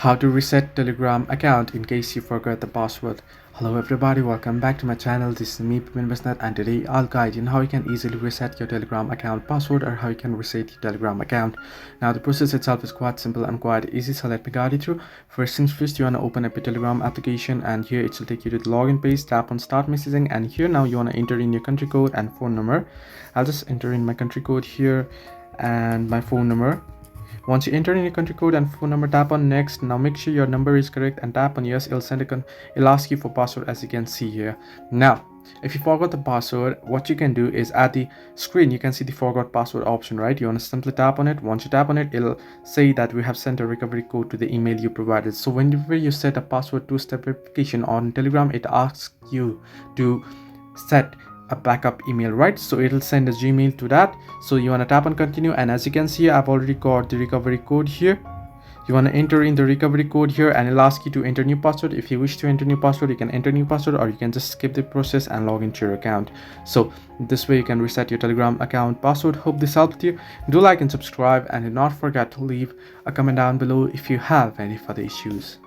How to reset Telegram account in case you forgot the password. Hello everybody, welcome back to my channel. This is me Pimin Basnat, and today I'll guide you on how you can easily reset your Telegram account password, or how you can reset your Telegram account. Now the process itself is quite simple and quite easy, so let me guide you through. First things first, you want to open up your Telegram application, and here it will take you to the login page. Tap on start messaging, and here now you want to enter in your country code and phone number. I'll just enter in my country code here and my phone number. Once you enter in your country code and phone number, tap on next. Now make sure your number is correct and tap on yes. It'll ask you for password, as you can see here. Now if you forgot the password, what you can do is at the screen you can see the forgot password option, right? You want to simply tap on it. Once you tap on it, it'll say that we have sent a recovery code to the email you provided. So whenever you set a password two-step verification on Telegram, it asks you to set a backup email, right? So it'll send a Gmail to that. So you want to tap on continue, and as you can see, I've already got the recovery code here. You want to enter in the recovery code here, and it'll ask you to enter new password. If you wish to enter new password, you can enter new password, or you can just skip the process and log into your account. So this way you can reset your Telegram account password. Hope this helped you. Do like and subscribe, and do not forget to leave a comment down below if you have any further issues.